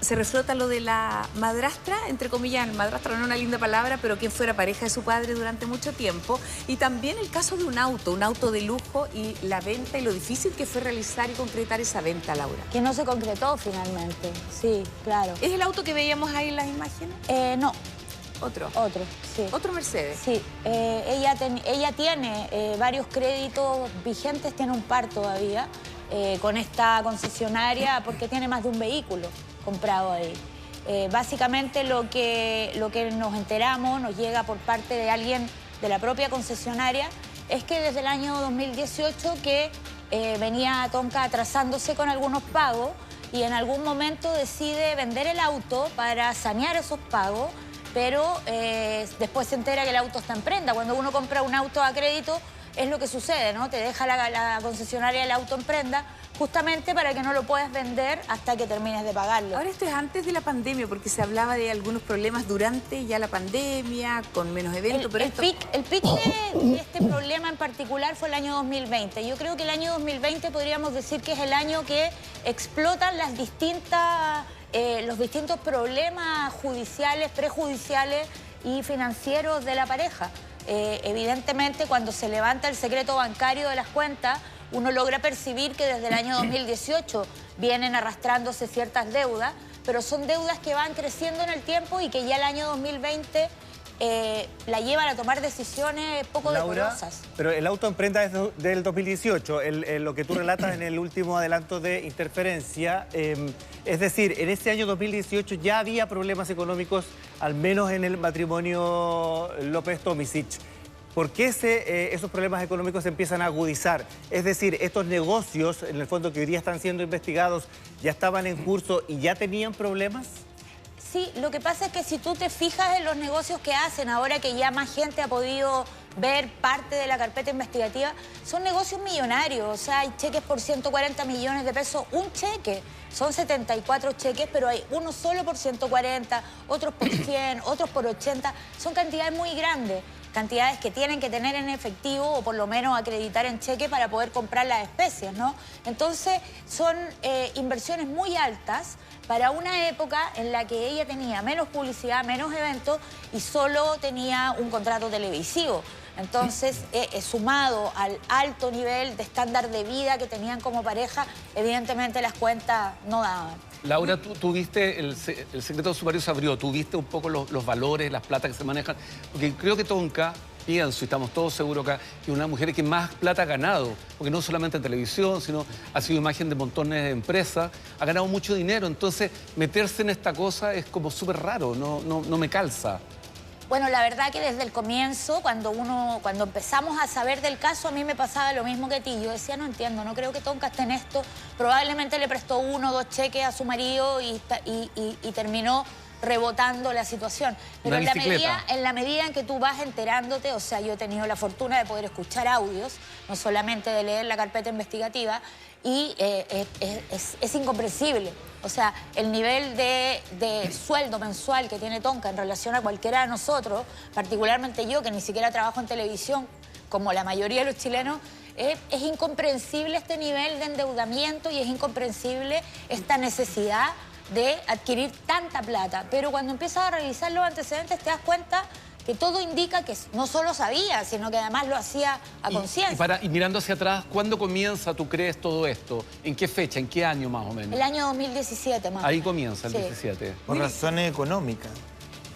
se reflota lo de la madrastra, entre comillas, madrastra no es una linda palabra, pero quien fuera pareja de su padre durante mucho tiempo. Y también el caso de un auto de lujo y la venta y lo difícil que fue realizar y concretar esa venta, Laura. Que no se concretó finalmente, sí, claro. ¿Es el auto que veíamos ahí en las imágenes? No. Otro, sí. ¿Otro Mercedes? Sí, ella tiene varios créditos vigentes, tiene un par todavía con esta concesionaria porque tiene más de un vehículo comprado ahí. Básicamente lo que nos enteramos, nos llega por parte de alguien de la propia concesionaria, es que desde el año 2018 que venía Tonka atrasándose con algunos pagos y en algún momento decide vender el auto para sanear esos pagos, pero después se entera que el auto está en prenda. Cuando uno compra un auto a crédito es lo que sucede, ¿no? Te deja la concesionaria el auto en prenda justamente para que no lo puedas vender hasta que termines de pagarlo. Ahora esto es antes de la pandemia, porque se hablaba de algunos problemas durante ya la pandemia, con menos eventos, pero el pic de este problema en particular fue el año 2020. Yo creo que el año 2020 podríamos decir que es el año que explotan los distintos problemas judiciales, prejudiciales y financieros de la pareja. Evidentemente, cuando se levanta el secreto bancario de las cuentas, uno logra percibir que desde el año 2018 vienen arrastrándose ciertas deudas, pero son deudas que van creciendo en el tiempo y que ya el año 2020 la llevan a tomar decisiones poco decorosas. Pero el auto en prenda es del 2018, lo que tú relatas en el último adelanto de Interferencia, es decir, en ese año 2018 ya había problemas económicos, al menos en el matrimonio López-Tomisic. ¿Por qué esos problemas económicos se empiezan a agudizar? Es decir, estos negocios, en el fondo que hoy día están siendo investigados, ¿ya estaban en curso y ya tenían problemas? Sí, lo que pasa es que si tú te fijas en los negocios que hacen, ahora que ya más gente ha podido ver parte de la carpeta investigativa, son negocios millonarios. O sea, hay cheques por 140 millones de pesos, un cheque. Son 74 cheques, pero hay uno solo por 140, otros por 100, otros por 80. Son cantidades muy grandes. Cantidades que tienen que tener en efectivo o por lo menos acreditar en cheque para poder comprar las especies, ¿no? Entonces son inversiones muy altas para una época en la que ella tenía menos publicidad, menos eventos y solo tenía un contrato televisivo. Entonces, sumado al alto nivel de estándar de vida que tenían como pareja, evidentemente las cuentas no daban. Laura, tú viste, el secreto de sumario se abrió, tú viste un poco los valores, las plata que se manejan, porque creo que Tonka, pienso, y estamos todos seguros acá, que es una mujer que más plata ha ganado, porque no solamente en televisión, sino ha sido imagen de montones de empresas, ha ganado mucho dinero, entonces meterse en esta cosa es como súper raro, no me calza. Bueno, la verdad que desde el comienzo, cuando empezamos a saber del caso, a mí me pasaba lo mismo que a ti. Yo decía, no entiendo, no creo que Tonka esté en esto. Probablemente le prestó 1 o 2 cheques a su marido y terminó rebotando la situación. Pero en la medida en que tú vas enterándote, o sea, yo he tenido la fortuna de poder escuchar audios, no solamente de leer la carpeta investigativa, y es incomprensible. O sea, el nivel de sueldo mensual que tiene Tonka en relación a cualquiera de nosotros, particularmente yo, que ni siquiera trabajo en televisión, como la mayoría de los chilenos, es incomprensible este nivel de endeudamiento y es incomprensible esta necesidad de adquirir tanta plata. Pero cuando empiezas a revisar los antecedentes te das cuenta que todo indica que no solo sabía, sino que además lo hacía a conciencia. Y mirando hacia atrás, ¿cuándo comienza, tú crees, todo esto? ¿En qué fecha? ¿En qué año más o menos? El año 2017 más. Ahí comienza el 17. Por razones económicas.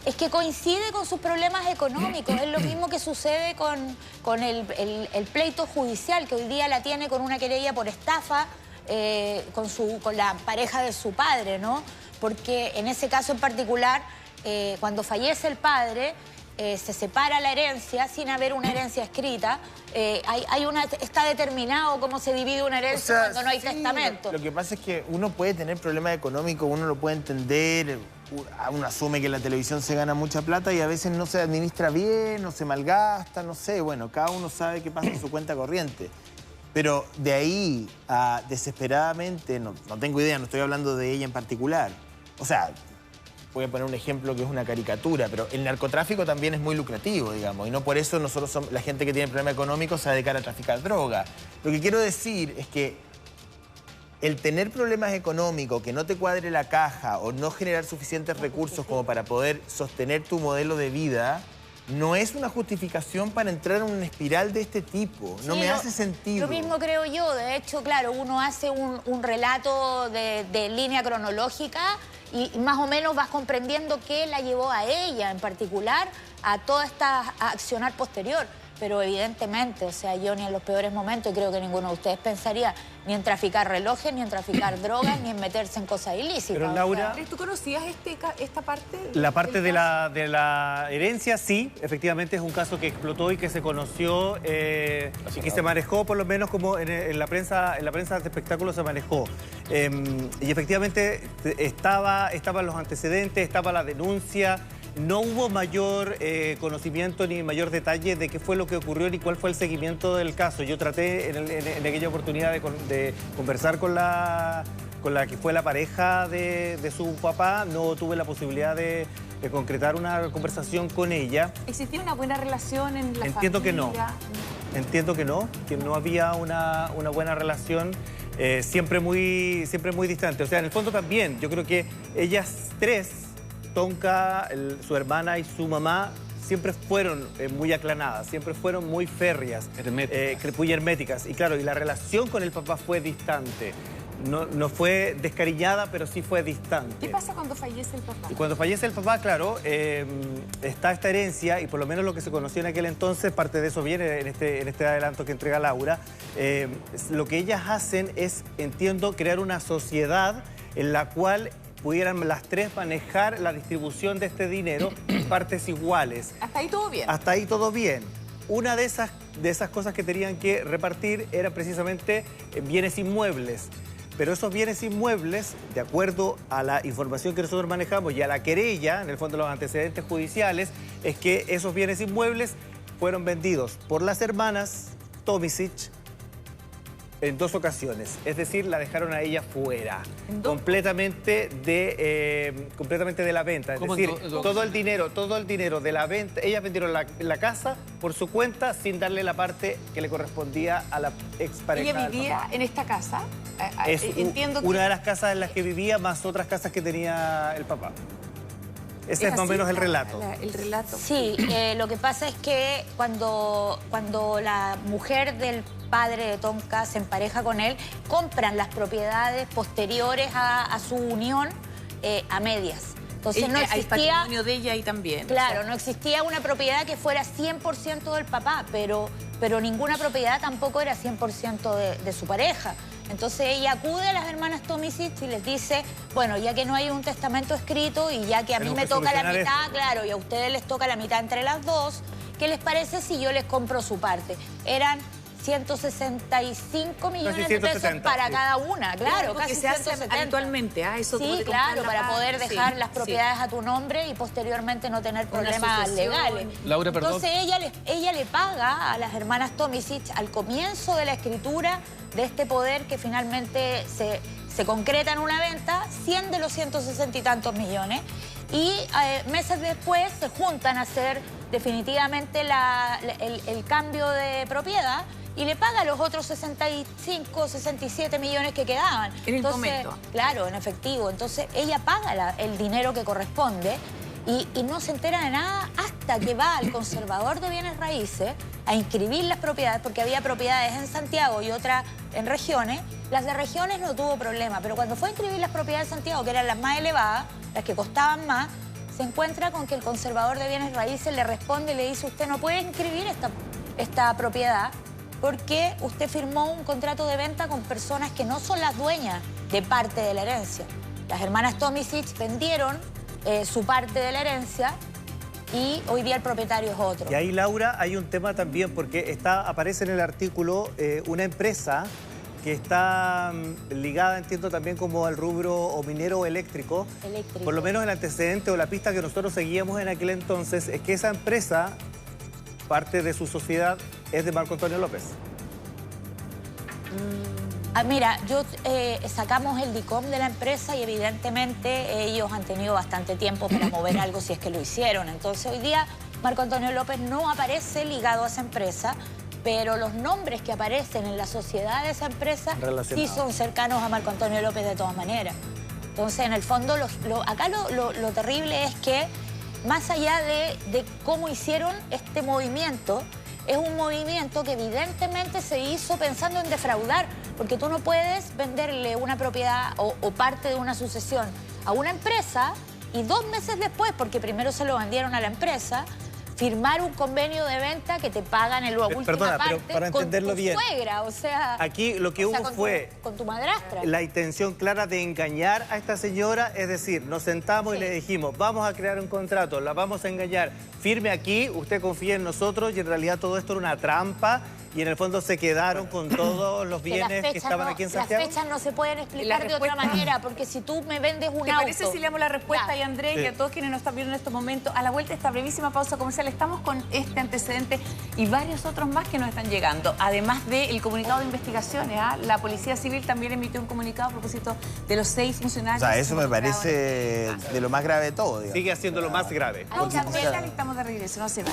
Es que coincide con sus problemas económicos. Es lo mismo que sucede con el pleito judicial, que hoy día la tiene con una querella por estafa con la pareja de su padre, ¿no? Porque en ese caso en particular, cuando fallece el padre, se separa la herencia sin haber una herencia escrita. Está determinado cómo se divide una herencia, o sea, cuando no hay testamento. Lo que pasa es que uno puede tener problemas económicos, uno lo puede entender, uno asume que en la televisión se gana mucha plata y a veces no se administra bien, no se malgasta, no sé, bueno, cada uno sabe qué pasa en su cuenta corriente. Pero de ahí a desesperadamente, no tengo idea, no estoy hablando de ella en particular. O sea, voy a poner un ejemplo que es una caricatura, pero el narcotráfico también es muy lucrativo, digamos, y no por eso nosotros somos, la gente que tiene problemas económicos se dedica a traficar droga. Lo que quiero decir es que el tener problemas económicos, que no te cuadre la caja o no generar suficientes recursos como para poder sostener tu modelo de vida, no es una justificación para entrar en una espiral de este tipo. No me hace sentido. Lo mismo creo yo. De hecho, claro, uno hace un relato de línea cronológica y más o menos vas comprendiendo qué la llevó a ella en particular a toda esta accionar posterior. Pero evidentemente, o sea, yo ni en los peores momentos, creo que ninguno de ustedes pensaría ni en traficar relojes, ni en traficar drogas, ni en meterse en cosas ilícitas. Pero Laura... ¿Tú conocías esta parte? La parte de la herencia, sí, efectivamente es un caso que explotó y que se conoció y que se manejó por lo menos como en la prensa de espectáculos se manejó. Y efectivamente estaban los antecedentes, estaba la denuncia. No hubo mayor conocimiento ni mayor detalle de qué fue lo que ocurrió ni cuál fue el seguimiento del caso. Yo traté en aquella oportunidad de conversar con la que fue la pareja de su papá. No tuve la posibilidad de concretar una conversación con ella. ¿Existía una buena relación en la Entiendo familia? Entiendo que no había una buena relación. Siempre muy distante. O sea, en el fondo también, yo creo que ellas tres, Tonka, su hermana y su mamá, siempre fueron muy aclanadas, siempre fueron muy férreas, muy herméticas. Y claro, y la relación con el papá fue distante. No fue descariñada, pero sí fue distante. ¿Qué pasa cuando fallece el papá? Y cuando fallece el papá, claro, está esta herencia, y por lo menos lo que se conoció en aquel entonces, parte de eso viene en este adelanto que entrega Laura. Lo que ellas hacen es, entiendo, crear una sociedad en la cual pudieran las tres manejar la distribución de este dinero en partes iguales. ¿Hasta ahí todo bien? Hasta ahí todo bien. Una de esas cosas que tenían que repartir era precisamente bienes inmuebles. Pero esos bienes inmuebles, de acuerdo a la información que nosotros manejamos y a la querella, en el fondo los antecedentes judiciales, es que esos bienes inmuebles fueron vendidos por las hermanas Tomisic en 2 ocasiones. Es decir, la dejaron a ella fuera, completamente de la venta. Es decir, todo el dinero de la venta, ellas vendieron la casa por su cuenta sin darle la parte que le correspondía a la expareja. ¿Ella vivía en esta casa? Es Entiendo que... una de las casas en las que vivía, más otras casas que tenía el papá. Ese es más o menos el relato. El relato. Sí, lo que pasa es que cuando la mujer del padre de Tonka se empareja con él, compran las propiedades posteriores a su unión a medias. Entonces no existía... Hay patrimonio de ella ahí también. Claro, o sea, no existía una propiedad que fuera 100% del papá, pero ninguna propiedad tampoco era 100% de su pareja. Entonces ella acude a las hermanas Tomisic y les dice, bueno, ya que no hay un testamento escrito y ya que a mí me toca la mitad, claro, y a ustedes les toca la mitad entre las dos, ¿qué les parece si yo les compro su parte? Eran 165 millones de pesos para cada una, claro, casi se hace 170. Habitualmente, eso sí, claro, para poder dejar las propiedades a tu nombre y posteriormente no tener problemas legales. Laura, perdón. Entonces ella le paga a las hermanas Tomisic al comienzo de la escritura de este poder que finalmente se concreta en una venta, 100 de los 160 y tantos millones, y meses después se juntan a hacer definitivamente el cambio de propiedad y le paga los otros 65, 67 millones que quedaban. En el momento. Claro, en efectivo. Entonces ella paga el dinero que corresponde y no se entera de nada hasta que va al conservador de bienes raíces a inscribir las propiedades, porque había propiedades en Santiago y otras en regiones. Las de regiones no tuvo problema, pero cuando fue a inscribir las propiedades de Santiago, que eran las más elevadas, las que costaban más, se encuentra con que el conservador de bienes raíces le responde y le dice, usted no puede inscribir esta propiedad porque usted firmó un contrato de venta con personas que no son las dueñas de parte de la herencia. Las hermanas Tomisic vendieron su parte de la herencia y hoy día el propietario es otro. Y ahí, Laura, hay un tema también, porque aparece en el artículo una empresa que está ligada, entiendo, también como al rubro o minero o eléctrico. Por lo menos el antecedente o la pista que nosotros seguíamos en aquel entonces es que esa empresa, parte de su sociedad, es de Marco Antonio López. Mira, sacamos el DICOM de la empresa y evidentemente ellos han tenido bastante tiempo para mover algo si es que lo hicieron. Entonces hoy día Marco Antonio López no aparece ligado a esa empresa, pero los nombres que aparecen en la sociedad de esa empresa sí Relacionados. son cercanos a Marco Antonio López de todas maneras. Entonces, en el fondo, acá lo terrible es que, más allá de cómo hicieron este movimiento, es un movimiento que evidentemente se hizo pensando en defraudar, porque tú no puedes venderle una propiedad o parte de una sucesión a una empresa y 2 meses después, porque primero se lo vendieron a la empresa, firmar un convenio de venta que te pagan en la última Perdona, pero parte para entenderlo con tu bien. suegra, o sea... Aquí lo que hubo fue con tu madrastra. la intención clara de engañar a esta señora, es decir, nos sentamos y le dijimos, vamos a crear un contrato, la vamos a engañar, firme aquí, usted confía en nosotros, y en realidad todo esto era una trampa, y en el fondo se quedaron con todos los bienes que estaban aquí en Santiago. Las fechas no se pueden explicar de otra manera, porque si tú me vendes un auto... ¿Te parece si leemos la respuesta Ya. y Andrés y a todos quienes nos están viendo en estos momentos? A la vuelta de esta brevísima pausa comercial estamos con este antecedente y varios otros más que nos están llegando. Además del comunicado de investigaciones, la Policía Civil también emitió un comunicado a propósito de los 6 O funcionarios. sea, eso me involucrados parece en este caso. de lo más grave de todo, digamos. Sigue siendo lo más grave. Ahí también estamos de regreso, no se van.